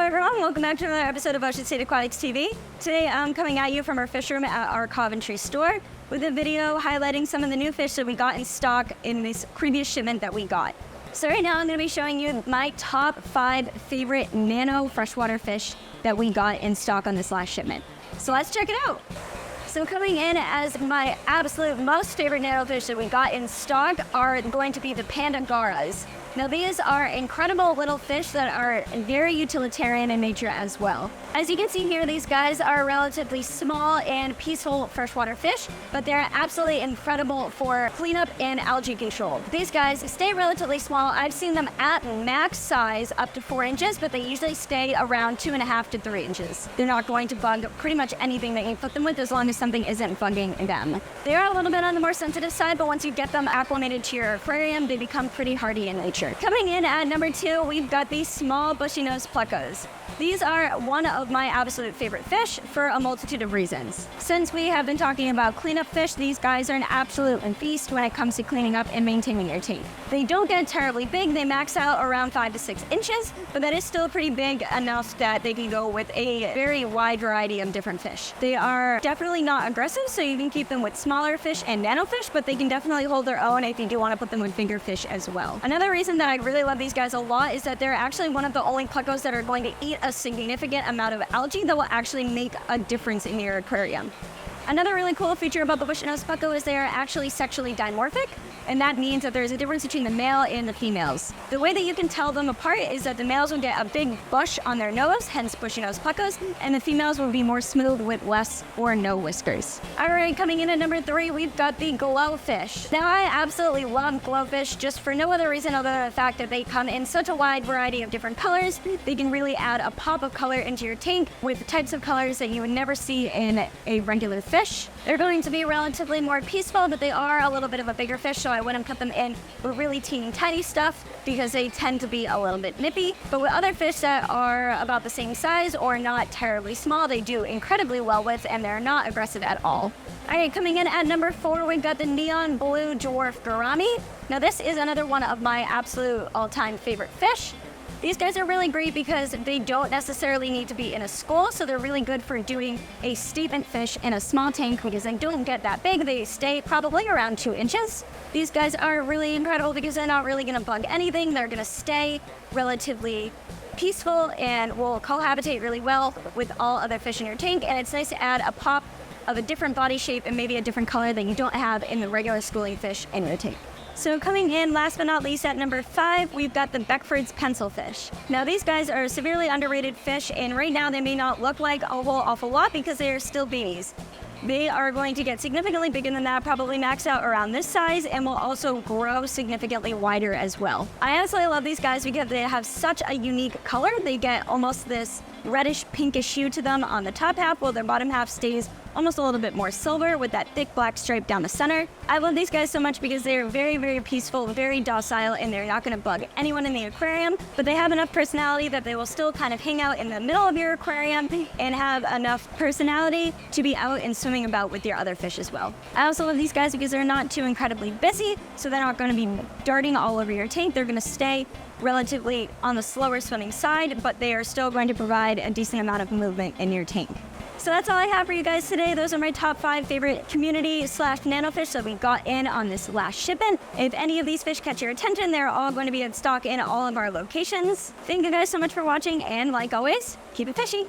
everyone, welcome back to another episode of OSA Aquatics TV. Today I'm coming at you from our fish room at our Coventry store with a video highlighting some of the new fish that we got in stock in this previous shipment that we got. So right now I'm going to be showing you my top 5 favorite nano freshwater fish that we got in stock on this last shipment. So let's check it out. So coming in as my absolute most favorite nano fish that we got in stock are going to be the Pandagaras. Now these are incredible little fish that are very utilitarian in nature as well. As you can see here, these guys are relatively small and peaceful freshwater fish, but they're absolutely incredible for cleanup and algae control. These guys stay relatively small. I've seen them at max size up to 4 inches, but they usually stay around 2.5 to 3 inches. They're not going to bug pretty much anything that you put them with as long as something isn't bugging them. They are a little bit on the more sensitive side, but once you get them acclimated to your aquarium, they become pretty hardy in nature. Coming in at number 2, we've got these small Bushnоспacos. These are one of my absolute favorite fish for a multitude of reasons. Since we have been talking about cleanup fish, these guys are an absolute feast when it comes to cleaning up and maintaining your tank. They don't get terribly big, they max out around 5 to 6 inches, but that is still pretty big enough that they can go with a very wide variety of different fish. They are definitely not aggressive, so you can keep them with smaller fish and nano fish, but they can definitely hold their own if you do want to put them with bigger fish as well. Another reason that I really love these guys a lot is that they're actually one of the only plecos that are going to eat a significant amount of algae that will actually make a difference in your aquarium. Another really cool feature about the Bushnospaco is they are actually sexually dimorphic, and that means that there's a difference between the male and the females. The way that you can tell them apart is that the males will get a big bush on their nose, hence Bushnospacos, and the females will be more smooth with less or no whiskers. Alright, coming in at number 3, we've got the Glowfish. Now I absolutely love Glowfish just for no other reason other than the fact that they come in such a wide variety of different colors. They can really add a pop of color into your tank with types of colors that you would never see in a regular fish. They're going to be relatively more peaceful, but they are a little bit of a bigger fish, so I wouldn't put them in with really teeny tiny stuff because they tend to be a little bit nippy. But with other fish that are about the same size or not terribly small, they do incredibly well with, and they're not aggressive at all. Alright, coming in at number 4, we've got the neon blue dwarf Gourami. Now this is another one of my absolute all-time favorite fish. These guys are really great because they don't necessarily need to be in a school, so they're really good for doing a statement fish in a small tank because they don't get that big. They stay probably around 2 inches. These guys are really incredible because they're not really going to bug anything. They're going to stay relatively peaceful and will cohabitate really well with all other fish in your tank, and it's nice to add a pop of a different body shape and maybe a different color that you don't have in the regular schooling fish in your tank. So coming in last but not least at number 5, we've got the Becketts pencilfish. Now these guys are severely underrated fish, and right now they may not look like a whole awful lot because they are still babies. They are going to get significantly bigger than that, probably max out around this size, and will also grow significantly wider as well. I absolutely love these guys because they have such a unique color. They get almost this reddish pinkish hue to them on the top half, while their bottom half stays almost a little bit more silver with that thick black stripe down the center. I love these guys so much because they're very, very peaceful, very docile, and they're not going to bug anyone in the aquarium, but they have enough personality that they will still kind of hang out in the middle of your aquarium and have enough personality to be out and swimming about with your other fish as well. I also love these guys because they're not too incredibly busy, so they're not going to be darting all over your tank. They're going to stay relatively on the slower swimming side, but they are still going to provide a decent amount of movement in your tank. So that's all I have for you guys today. Those are my top 5 favorite community/nano fish that we got in on this last shipment. If any of these fish catch your attention, they're all going to be in stock in all of our locations. Thank you guys so much for watching, and like always, keep it fishy.